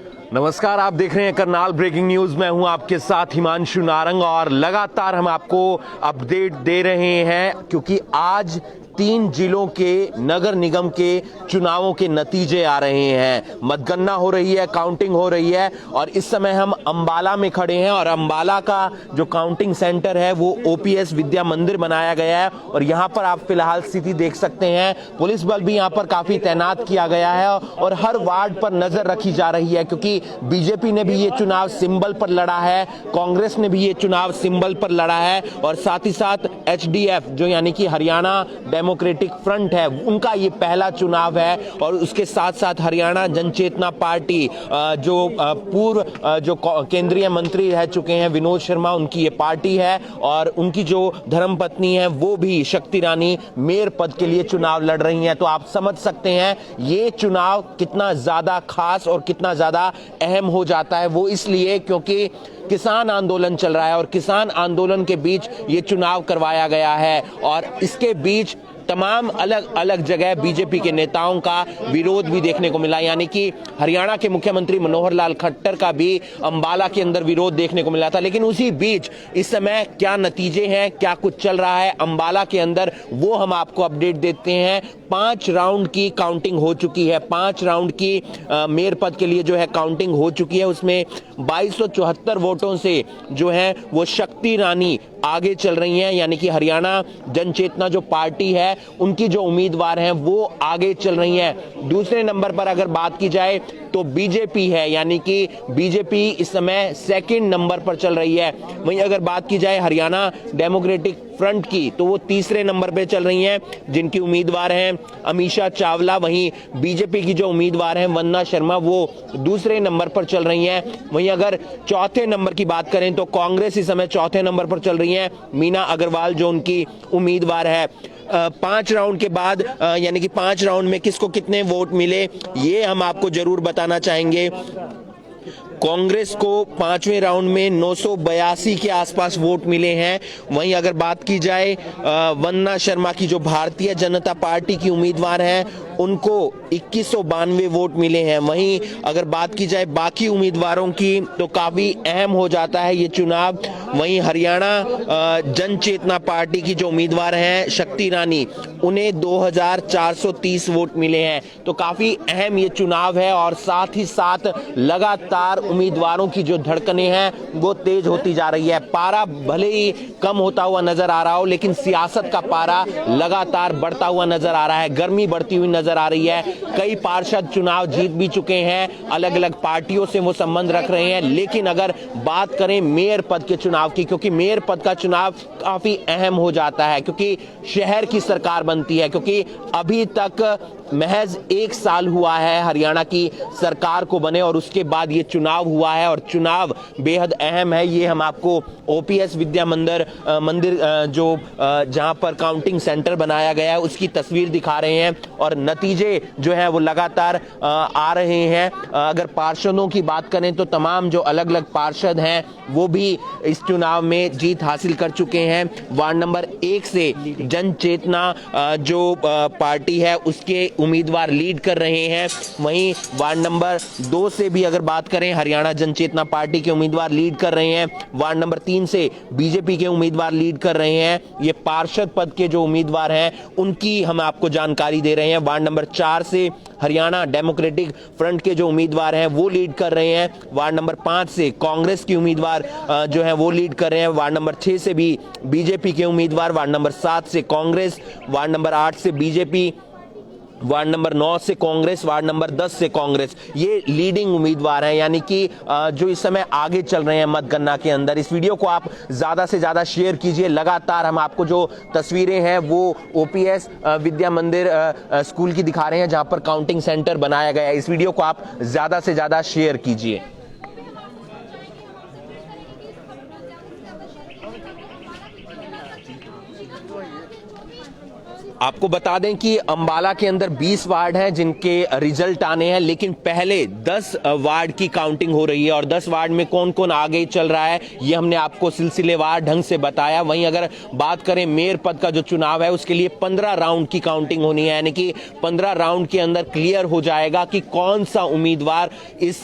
नमस्कार, आप देख रहे हैं करनाल ब्रेकिंग न्यूज। मैं हूं आपके साथ हिमांशु नारंग और लगातार हम आपको अपडेट दे रहे हैं क्योंकि आज 3 जिलों के नगर निगम के चुनावों के नतीजे आ रहे हैं। मतगणना हो रही है, काउंटिंग हो रही है और इस समय हम अंबाला में खड़े हैं और अंबाला का जो काउंटिंग सेंटर है वो ओपीएस विद्या मंदिर बनाया गया है और यहां पर आप फिलहाल स्थिति देख सकते हैं। पुलिस बल भी यहां पर काफी तैनात किया गया है और हर वार्ड पर नजर रखी जा रही है क्योंकि बीजेपी ने भी ये चुनाव सिंबल पर लड़ा है, कांग्रेस ने भी ये चुनाव सिंबल पर लड़ा है और साथ ही साथ एचडीएफ जो यानी कि हरियाणा डेमोक्रेटिक फ्रंट है उनका ये पहला चुनाव है और उसके साथ साथ हरियाणा जनचेतना पार्टी जो पूर्व जो केंद्रीय मंत्री रह चुके हैं विनोद शर्मा, उनकी ये पार्टी है और उनकी जो धर्मपत्नी है वो भी शक्ति रानी मेयर पद के लिए चुनाव लड़ रही हैं। तो आप समझ सकते हैं ये चुनाव कितना ज्यादा खास और कितना ज्यादा अहम हो जाता है। वो इसलिए क्योंकि किसान आंदोलन चल रहा है और किसान आंदोलन के बीच ये चुनाव करवाया गया है और इसके बीच तमाम अलग अलग जगह बीजेपी के नेताओं का विरोध भी देखने को मिला, यानी कि हरियाणा के मुख्यमंत्री मनोहर लाल खट्टर का भी अंबाला के अंदर विरोध देखने को मिला था। लेकिन उसी बीच इस समय क्या नतीजे हैं, क्या कुछ चल रहा है अंबाला के अंदर, वो हम आपको अपडेट देते हैं। 5 राउंड की काउंटिंग हो चुकी है, 5 राउंड की मेयर पद के लिए जो है काउंटिंग हो चुकी है। उसमें 2274 वोटों से जो है वो शक्ति रानी आगे चल रही हैं, यानी कि हरियाणा जनचेतना जो पार्टी है उनकी जो उम्मीदवार हैं वो आगे चल रही हैं। दूसरे नंबर पर अगर बात की जाए तो बीजेपी है, यानी कि बीजेपी इस समय सेकंड नंबर पर चल रही है। वहीं अगर बात की जाए हरियाणा डेमोक्रेटिक फ्रंट की तो वो तीसरे नंबर पे चल रही हैं, जिनकी उम्मीदवार हैं अमीषा चावला। वहीं बीजेपी की जो उम्मीदवार हैं वंदना शर्मा वो दूसरे नंबर पर चल रही हैं। वहीं अगर चौथे नंबर की बात करें तो कांग्रेस इस समय चौथे नंबर पर चल रही है, मीना अग्रवाल जो उनकी उम्मीदवार है। 5 राउंड के बाद यानी कि 5 राउंड में किसको कितने वोट मिले ये हम आपको जरूर बताना चाहेंगे। कांग्रेस को 5वें राउंड में 982 के आसपास वोट मिले हैं। वहीं अगर बात की जाए वंदना शर्मा की जो भारतीय जनता पार्टी की उम्मीदवार हैं उनको 2192 वोट मिले हैं। वहीं अगर बात की जाए बाकी उम्मीदवारों की तो काफी अहम हो जाता है ये चुनाव। वहीं हरियाणा जनचेतना पार्टी की जो उम्मीदवार हैं शक्ति रानी, उन्हें 2430 वोट मिले हैं। तो काफी अहम ये चुनाव है और साथ ही साथ लगातार उम्मीदवारों की जो धड़कनें हैं वो तेज होती जा रही है। पारा भले ही कम होता हुआ नजर आ रहा हो लेकिन सियासत का पारा लगातार बढ़ता हुआ नजर आ रहा है, गर्मी बढ़ती हुई नजर आ रही है। कई पार्षद चुनाव जीत भी चुके हैं, अलग अलग पार्टियों से वो संबंध रख रहे हैं। लेकिन अगर बात करें मेयर पद के चुनाव की, क्योंकि मेयर पद का चुनाव काफी अहम हो जाता है क्योंकि शहर की सरकार बनती है, क्योंकि अभी तक महज 1 साल हुआ है हरियाणा की सरकार को बने और उसके बाद ये चुनाव हुआ है और चुनाव बेहद अहम है। ये हम आपको ओपीएस विद्या मंदिर जो जहां पर काउंटिंग सेंटर बनाया गया है उसकी तस्वीर दिखा रहे हैं और नतीजे जो है वो लगातार आ रहे हैं। अगर पार्षदों की बात करें तो तमाम जो अलग अलग पार्षद हैं वो भी इस चुनाव में जीत हासिल कर चुके हैं। वार्ड नंबर 1 से जनचेतना जो पार्टी है उसके उम्मीदवार लीड कर रहे हैं। वहीं वार्ड नंबर 2 से भी अगर बात करें हरियाणा जनचेतना पार्टी के उम्मीदवार लीड कर रहे हैं। वार्ड नंबर 3 से बीजेपी के उम्मीदवार लीड कर रहे हैं। ये पार्षद पद के जो उम्मीदवार हैं उनकी हम आपको जानकारी दे रहे हैं। वार्ड नंबर 4 से हरियाणा डेमोक्रेटिक फ्रंट के जो उम्मीदवार हैं वो लीड कर रहे हैं। वार्ड नंबर 5 से कांग्रेस की उम्मीदवार जो है वो लीड कर रहे हैं। वार्ड नंबर 6 से भी बीजेपी के उम्मीदवार, वार्ड नंबर 7 से कांग्रेस, वार्ड नंबर 8 से बीजेपी, वार्ड नंबर 9 से कांग्रेस, वार्ड नंबर 10 से कांग्रेस, ये लीडिंग उम्मीदवार हैं, यानी कि जो इस समय आगे चल रहे हैं मतगणना के अंदर। इस वीडियो को आप ज्यादा से ज्यादा शेयर कीजिए। लगातार हम आपको जो तस्वीरें हैं वो ओपीएस विद्या मंदिर स्कूल की दिखा रहे हैं जहां पर काउंटिंग सेंटर बनाया गया है। इस वीडियो को आप ज्यादा से ज्यादा शेयर कीजिए। आपको बता दें कि अंबाला के अंदर 20 वार्ड हैं जिनके रिजल्ट आने हैं, लेकिन पहले 10 वार्ड की काउंटिंग हो रही है और 10 वार्ड में कौन कौन आगे चल रहा है ये हमने आपको सिलसिलेवार ढंग से बताया। वहीं अगर बात करें मेयर पद का जो चुनाव है उसके लिए 15 राउंड की काउंटिंग होनी है, यानी कि 15 राउंड के अंदर क्लियर हो जाएगा कि कौन सा उम्मीदवार इस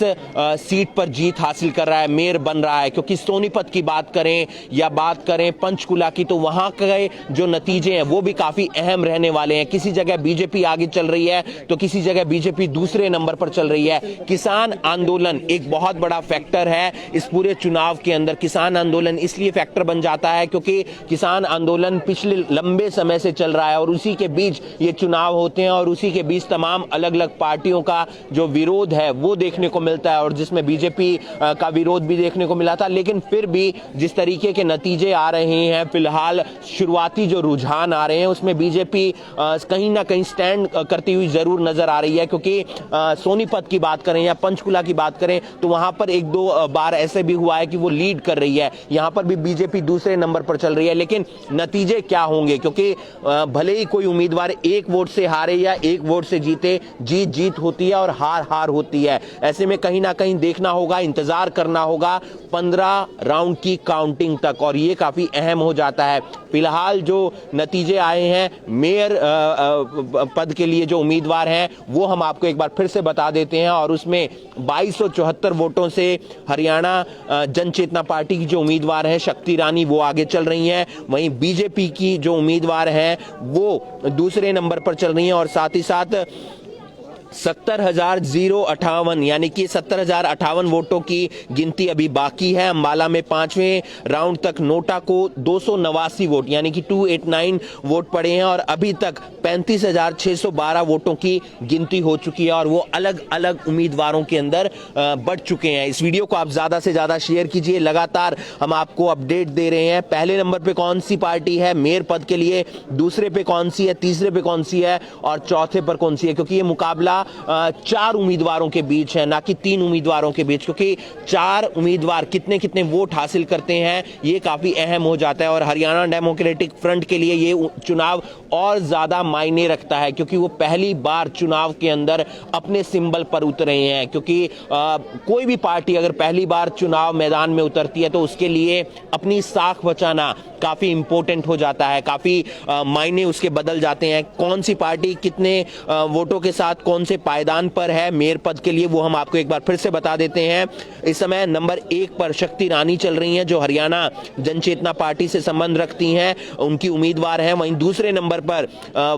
सीट पर जीत हासिल कर रहा है, मेयर बन रहा है। क्योंकि सोनीपत की बात करें या बात करें पंचकुला की, तो वहां के जो नतीजे हैं वो भी काफी अहम रहने वाले हैं। किसी जगह बीजेपी आगे चल रही है तो किसी जगह बीजेपी दूसरे नंबर पर चल रही है। किसान आंदोलन एक बहुत बड़ा फैक्टर है इस पूरे चुनाव के अंदर। किसान आंदोलन इसलिए फैक्टर बन जाता है क्योंकि किसान आंदोलन पिछले लंबे समय से चल रहा है और उसी के बीच ये चुनाव होते हैं और उसी के बीच तमाम अलग अलग पार्टियों का जो विरोध है वो देखने को मिलता है, और जिसमें बीजेपी का विरोध भी देखने को मिला था। लेकिन फिर भी जिस तरीके के नतीजे आ रहे हैं, फिलहाल शुरुआती जो रुझान आ रहे हैं उसमें बीजेपी कहीं ना कहीं स्टैंड करती हुई जरूर नजर आ रही है। क्योंकि सोनीपत की बात करें या पंचकुला की बात करें तो वहां पर एक दो बार ऐसे भी हुआ है कि वो लीड कर रही है, यहां पर भी बीजेपी दूसरे नंबर पर चल रही है। लेकिन नतीजे क्या होंगे, क्योंकि भले ही कोई उम्मीदवार एक वोट से हारे या एक वोट से जीते, जीत जीत होती है और हार हार होती है। ऐसे में कहीं ना कहीं देखना होगा, इंतजार करना होगा 15 राउंड की काउंटिंग तक, और ये काफी अहम हो जाता है। फिलहाल जो नतीजे आए हैं मेयर पद के लिए जो उम्मीदवार हैं वो हम आपको एक बार फिर से बता देते हैं, और उसमें 2274 वोटों से हरियाणा जन चेतना पार्टी की जो उम्मीदवार हैं शक्ति रानी वो आगे चल रही हैं। वहीं बीजेपी की जो उम्मीदवार हैं वो दूसरे नंबर पर चल रही हैं, और साथ ही साथ 70,058 यानी कि 70,058 वोटों की गिनती अभी बाकी है। अंबाला में 5वें राउंड तक नोटा को 289 वोट यानी कि 289 वोट पड़े हैं, और अभी तक 35,612 वोटों की गिनती हो चुकी है, और वो अलग अलग उम्मीदवारों के अंदर बढ़ चुके हैं। इस वीडियो को आप ज्यादा से ज्यादा शेयर कीजिए, लगातार हम आपको अपडेट दे रहे हैं। पहले नंबर पे कौन सी पार्टी है मेयर पद के लिए, दूसरे पे कौन सी है, तीसरे पे कौन सी है और चौथे पर कौन सी है, क्योंकि ये मुकाबला 4 उम्मीदवारों के बीच है, ना कि 3 उम्मीदवारों के बीच। क्योंकि 4 उम्मीदवार कितने कितने वोट हासिल करते हैं ये काफी अहम हो जाता है, और हरियाणा डेमोक्रेटिक फ्रंट के लिए ये चुनाव और ज्यादा मायने रखता है, क्योंकि वो पहली बार चुनाव के अंदर अपने सिंबल पर उतरे हैं। क्योंकि कोई भी पार्टी अगर पहली बार चुनाव मैदान में उतरती है तो उसके लिए अपनी साख बचाना काफी इंपॉर्टेंट हो जाता है, काफी मायने उसके बदल जाते हैं। कौन सी पार्टी कितने वोटों के साथ कौन से पायदान पर है मेयर पद के लिए वो हम आपको एक बार फिर से बता देते हैं। इस समय नंबर 1 पर शक्ति रानी चल रही हैं जो हरियाणा जनचेतना पार्टी से संबंध रखती हैं, उनकी उम्मीदवार हैं। वहीं दूसरे नंबर पर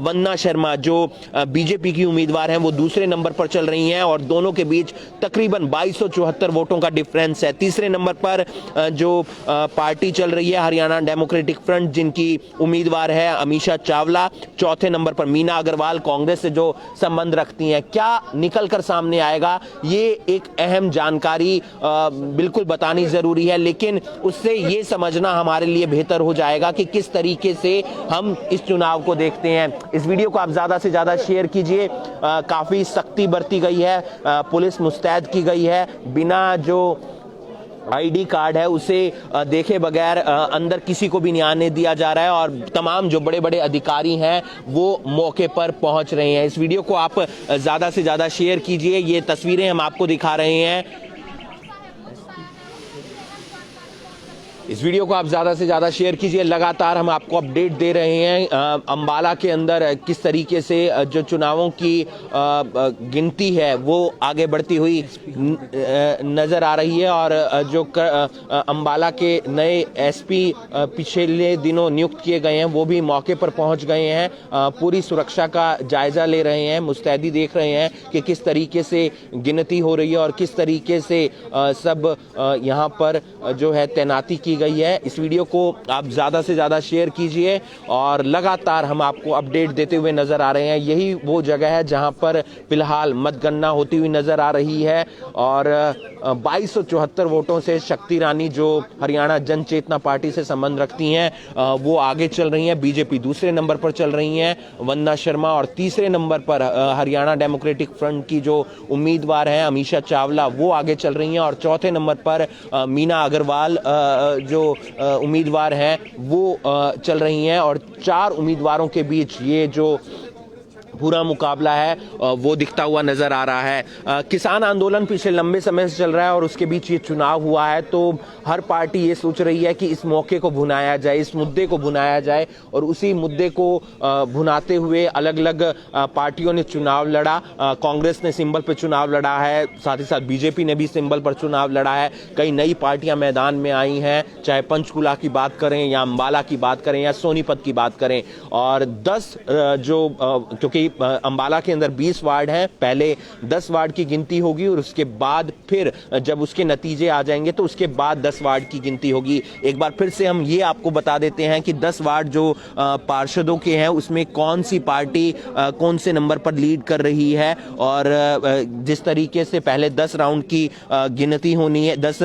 वंदना शर्मा जो बीजेपी की उम्मीदवार हैं वो दूसरे नंबर पर चल रही हैं, और दोनों के बीच तकरीबन 2274 वोटों का डिफरेंस है। तीसरे नंबर पर जो पार्टी चल रही है हरियाणा डेमोक्रेटिक फ्रंट जिनकी उम्मीदवार है अमीषा चावला। चौथे नंबर पर मीना अग्रवाल कांग्रेस से जो संबंध रखती हैं। क्या निकल कर सामने आएगा ये एक अहम जानकारी बिल्कुल बतानी जरूरी है, लेकिन उससे ये समझना हमारे लिए बेहतर हो जाएगा कि किस तरीके से हम इस चुनाव को देखते हैं। इस वीडियो को आप ज्यादा से ज्यादा शेयर कीजिए। काफी सख्ती बरती गई है, पुलिस मुस्तैद की गई है, बिना जो आईडी कार्ड है उसे देखे बगैर अंदर किसी को भी नहीं आने दिया जा रहा है, और तमाम जो बड़े बड़े अधिकारी हैं वो मौके पर पहुंच रहे हैं। इस वीडियो को आप ज्यादा से ज्यादा शेयर कीजिए। ये तस्वीरें हम आपको दिखा रहे हैं। इस वीडियो को आप ज्यादा से ज्यादा शेयर कीजिए, लगातार हम आपको अपडेट दे रहे हैं। अंबाला के अंदर किस तरीके से जो चुनावों की गिनती है वो आगे बढ़ती हुई नजर आ रही है, और जो अंबाला के नए एसपी पिछले दिनों नियुक्त किए गए हैं वो भी मौके पर पहुंच गए हैं, पूरी सुरक्षा का जायजा ले रहे हैं, मुस्तैदी देख रहे हैं कि किस तरीके से गिनती हो रही है और किस तरीके से सब यहाँ पर जो है तैनाती की गई है। इस वीडियो को आप ज्यादा से ज्यादा शेयर कीजिए, और लगातार हम आपको अपडेट देते हुए नजर आ रहे हैं। यही वो जगह है जहां पर फिलहाल मतगणना होती हुई नजर आ रही है, और 2274 वोटों से शक्ति रानी जो हरियाणा जन चेतना पार्टी से संबंध रखती हैं वो आगे चल रही हैं। बीजेपी दूसरे नंबर पर चल रही हैं वंदना शर्मा, और तीसरे नंबर पर हरियाणा डेमोक्रेटिक फ्रंट की जो उम्मीदवार हैं अमीषा चावला वो आगे चल रही हैं, और चौथे नंबर पर मीना अग्रवाल जो उम्मीदवार हैं वो चल रही हैं और 4 उम्मीदवारों के बीच ये जो पूरा मुकाबला है वो दिखता हुआ नजर आ रहा है। किसान आंदोलन पिछले लंबे समय से चल रहा है और उसके बीच ये चुनाव हुआ है, तो हर पार्टी ये सोच रही है कि इस मौके को भुनाया जाए, इस मुद्दे को भुनाया जाए, और उसी मुद्दे को भुनाते हुए अलग अलग पार्टियों ने चुनाव लड़ा। कांग्रेस ने सिंबल पर चुनाव लड़ा है, साथ ही साथ बीजेपी ने भी सिंबल पर चुनाव लड़ा है। कई नई पार्टियां मैदान में आई हैं, चाहे पंचकुला की बात करें या अंबाला की बात करें या सोनीपत की बात करें। और 10 क्योंकि अंबाला के अंदर 20 वार्ड हैं, पहले 10 वार्ड की गिनती होगी और उसके बाद फिर जब उसके नतीजे आ जाएंगे तो उसके बाद 10 वार्ड की गिनती होगी। एक बार फिर से हम ये आपको बता देते हैं कि 10 वार्ड जो पार्षदों के हैं उसमें कौन सी पार्टी कौन से नंबर पर लीड कर रही है। और जिस तरीके से पहले 10 राउंड की गिनती होनी है, 10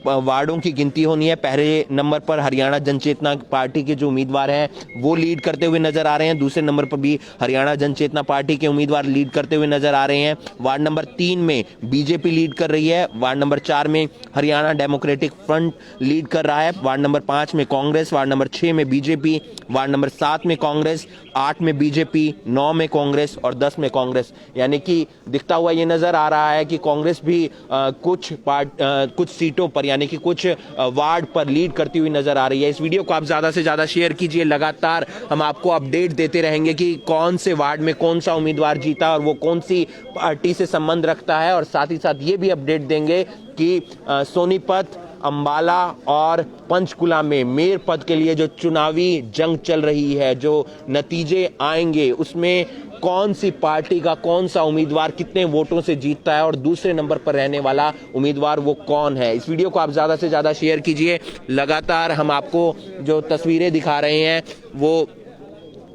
वार्डों की गिनती होनी है, पहले नंबर पर हरियाणा जनचेतना पार्टी के जो उम्मीदवार हैं वो लीड करते हुए नजर आ रहे हैं, दूसरे नंबर पर भी हरियाणा जनचेतना पार्टी के उम्मीदवार लीड करते हुए नजर आ रहे हैं। वार्ड नंबर 3 में बीजेपी लीड कर रही है, वार्ड नंबर 4 में हरियाणा डेमोक्रेटिक फ्रंट लीड कर रहा है, वार्ड नंबर 5 में कांग्रेस, वार्ड नंबर 6 में बीजेपी, वार्ड नंबर 7 में कांग्रेस, 8 में बीजेपी, 9 में कांग्रेस और 10 में कांग्रेस। यानी कि दिखता हुआ ये नजर आ रहा है कि कांग्रेस भी कुछ सीटों पर यानी कि कुछ वार्ड पर लीड करती हुई नजर आ रही है। इस वीडियो को आप ज्यादा से ज्यादा शेयर कीजिए, लगातार हम आपको अपडेट देते रहेंगे कि कौन से वार्ड में कौन सा उम्मीदवार जीता और वो कौन सी पार्टी से संबंध रखता है। और साथ ही साथ ये भी अपडेट देंगे कि सोनीपत, अंबाला और पंचकुला में मेयर पद के लिए जो चुनावी जंग चल रही है, जो नतीजे आएंगे उसमें कौन सी पार्टी का कौन सा उम्मीदवार कितने वोटों से जीतता है और दूसरे नंबर पर रहने वाला उम्मीदवार वो कौन है। इस वीडियो को आप ज्यादा से ज्यादा शेयर कीजिए। लगातार हम आपको जो तस्वीरें दिखा रहे हैं वो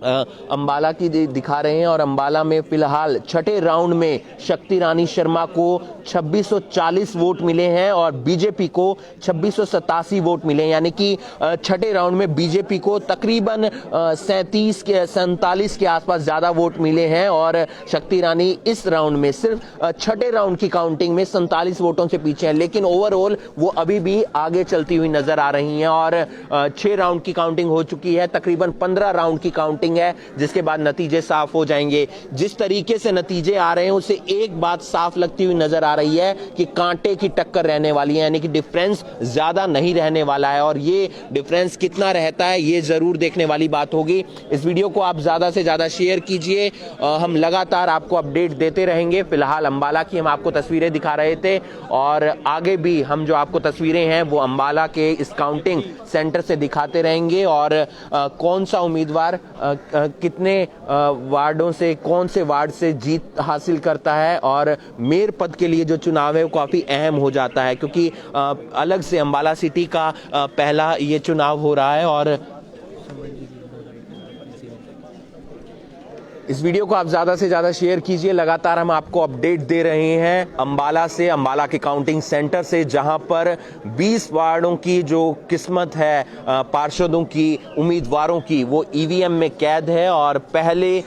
अंबाला की दिखा रहे हैं और अंबाला में फिलहाल छठे राउंड में शक्ति रानी शर्मा को 2640 वोट मिले हैं और बीजेपी को 2687 वोट मिले, यानी कि छठे राउंड में बीजेपी को तकरीबन 47 के आसपास ज्यादा वोट मिले हैं और शक्ति रानी इस राउंड में सिर्फ छठे राउंड की काउंटिंग में 47 वोटों से पीछे हैं, लेकिन ओवरऑल वो अभी भी आगे चलती हुई नजर आ रही हैं। और 6 राउंड की काउंटिंग हो चुकी है, तकरीबन 15 राउंड की काउंटिंग है, जिसके बाद नतीजे साफ हो जाएंगे। जिस तरीके से नतीजे आ रहे हैं उससे एक बात साफ लगती हुई नजर आ रही है कि कांटे की टक्कर रहने वाली है, यानी कि डिफरेंस ज्यादा नहीं रहने वाला है। और ये डिफरेंस कितना रहता है ये जरूर देखने वाली बात होगी। इस वीडियो को आप ज्यादा से ज्यादा शेयर कीजिए, हम लगातार आपको अपडेट देते रहेंगे। फिलहाल अंबाला की हम आपको तस्वीरें दिखा रहे थे और आगे भी हम जो आपको तस्वीरें हैं वो अंबाला के इस काउंटिंग सेंटर से दिखाते रहेंगे और कौन सा उम्मीदवार कितने वार्डों से कौन से वार्ड से जीत हासिल करता है। और मेयर पद के लिए जो चुनाव है वो काफी अहम हो जाता है, क्योंकि अलग से अंबाला सिटी का पहला ये चुनाव हो रहा है। और इस वीडियो को आप ज्यादा से ज्यादा शेयर कीजिए, लगातार हम आपको अपडेट दे रहे हैं अंबाला से, अंबाला के काउंटिंग सेंटर से, जहां पर 20 वार्डों की जो किस्मत है पार्षदों की, उम्मीदवारों की, वो ईवीएम में कैद है और पहले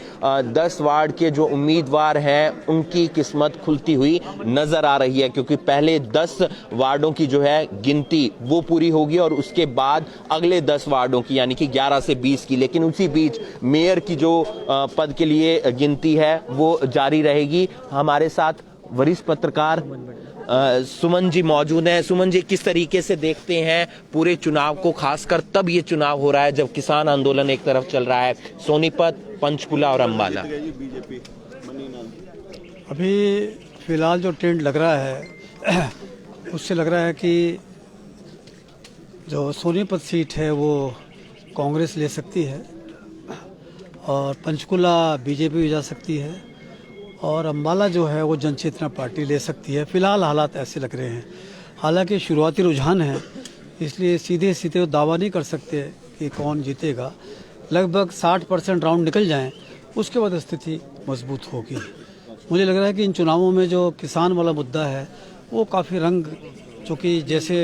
10 वार्ड के जो उम्मीदवार हैं उनकी किस्मत खुलती हुई नजर आ रही है, क्योंकि पहले 10 वार्डों की जो है गिनती वो पूरी होगी और उसके बाद अगले 10 वार्डों की यानी कि 11 से 20 की। लेकिन उसी बीच मेयर की जो पद के लिए गिनती है वो जारी रहेगी। हमारे साथ वरिष्ठ पत्रकार सुमन जी मौजूद हैं। सुमन जी, किस तरीके से देखते हैं पूरे चुनाव को, खासकर तब ये चुनाव हो रहा है जब किसान आंदोलन एक तरफ चल रहा है, सोनीपत, पंचकुला और अंबाला? अभी फिलहाल जो ट्रेंड लग रहा है उससे लग रहा है कि जो सोनीपत सीट है वो कांग्रेस ले सकती है और पंचकुला बीजेपी भी जा सकती है और अंबाला जो है वो जनचेतना पार्टी ले सकती है। फिलहाल हालात ऐसे लग रहे हैं, हालांकि शुरुआती रुझान है, इसलिए सीधे सीधे दावा नहीं कर सकते कि कौन जीतेगा। लगभग 60% राउंड निकल जाएं, उसके बाद स्थिति मजबूत होगी। मुझे लग रहा है कि इन चुनावों में जो किसान वाला मुद्दा है वो काफ़ी रंग, चूँकि जैसे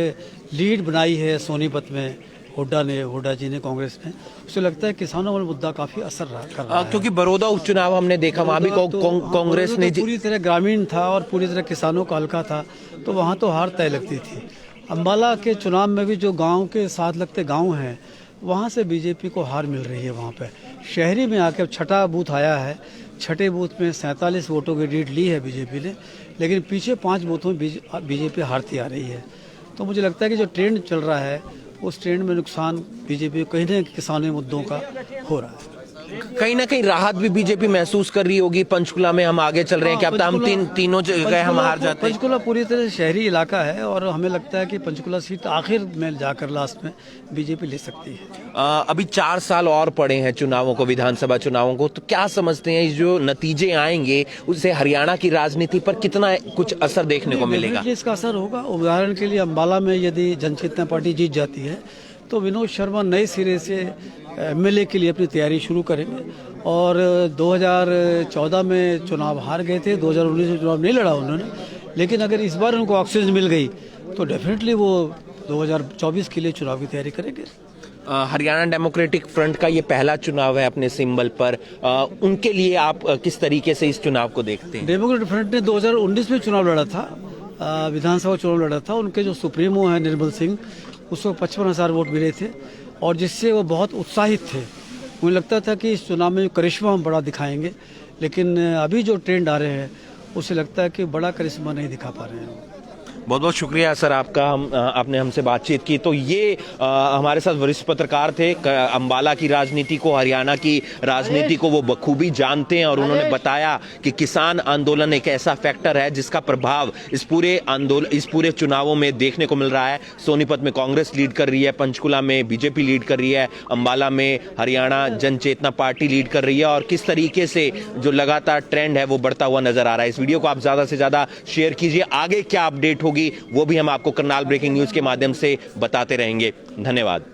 लीड बनाई है सोनीपत में हुड्डा जी ने, कांग्रेस ने, उससे लगता है किसानों वाला मुद्दा काफी असर कर रहा है। क्योंकि बड़ौदा उपचुनाव हमने देखा, वहां भी कांग्रेस ने पूरी तरह ग्रामीण था और पूरी तरह किसानों का हल्का था, तो वहां तो हार तय लगती थी। अम्बाला के चुनाव में भी जो गांव के साथ लगते गांव हैं वहां से बीजेपी को हार मिल रही है। वहां पे शहरी में आके अब छठा बूथ आया है, छठे बूथ में 47 वोटों की लीड ली है बीजेपी ने, लेकिन पीछे 5 बूथों में बीजेपी हारती आ रही है। तो मुझे लगता है कि जो ट्रेंड चल रहा है उस ट्रेंड में नुकसान बीजेपी को कहीं ना कहीं किसानी मुद्दों का हो रहा है। कहीं ना कहीं राहत भी बीजेपी महसूस कर रही होगी। पंचकुला में हम आगे चल रहे हैं, क्या पता हम तीनों जगह हम हार जाते हैं। पंचकुला पूरी तरह से शहरी इलाका है और हमें लगता है कि पंचकुला सीट आखिर में जाकर लास्ट में बीजेपी ले सकती है। अभी 4 साल और पड़े हैं चुनावों को, विधानसभा चुनावों को, तो क्या समझते हैं जो नतीजे आएंगे उससे हरियाणा की राजनीति पर कितना कुछ असर देखने को मिलेगा? इसका असर होगा। उदाहरण के लिए अम्बाला में यदि जनचेतना पार्टी जीत जाती है तो विनोद शर्मा नए सिरे से एमएलए के लिए अपनी तैयारी शुरू करेंगे। और 2014 में चुनाव हार गए थे, 2019 में चुनाव नहीं लड़ा उन्होंने, लेकिन अगर इस बार उनको ऑक्सीजन मिल गई तो डेफिनेटली वो 2024 के लिए चुनाव की तैयारी करेंगे। हरियाणा डेमोक्रेटिक फ्रंट का ये पहला चुनाव है अपने सिंबल पर, उनके लिए आप किस तरीके से इस चुनाव को देखते हैं? डेमोक्रेटिक फ्रंट ने 2019 में चुनाव लड़ा था, विधानसभा चुनाव लड़ा था। उनके जो सुप्रीमो हैं निर्मल सिंह, उसको 55,000 वोट मिले थे और जिससे वो बहुत उत्साहित थे। मुझे लगता था कि इस चुनाव में करिश्मा हम बड़ा दिखाएंगे, लेकिन अभी जो ट्रेंड आ रहे हैं उससे लगता है कि बड़ा करिश्मा नहीं दिखा पा रहे हैं। बहुत बहुत शुक्रिया सर आपका, आपने हमसे बातचीत की। तो ये हमारे साथ वरिष्ठ पत्रकार थे, अम्बाला की राजनीति को, हरियाणा की राजनीति को वो बखूबी जानते हैं और उन्होंने बताया कि किसान आंदोलन एक ऐसा फैक्टर है जिसका प्रभाव इस पूरे चुनावों में देखने को मिल रहा है। सोनीपत में कांग्रेस लीड कर रही है, पंचकुला में बीजेपी लीड कर रही है, अम्बाला में हरियाणा जनचेतना पार्टी लीड कर रही है और किस तरीके से जो लगातार ट्रेंड है वो बढ़ता हुआ नजर आ रहा है। इस वीडियो को आप ज्यादा से ज्यादा शेयर कीजिए। आगे क्या अपडेट होगी वो भी हम आपको करनाल ब्रेकिंग न्यूज के माध्यम से बताते रहेंगे। धन्यवाद।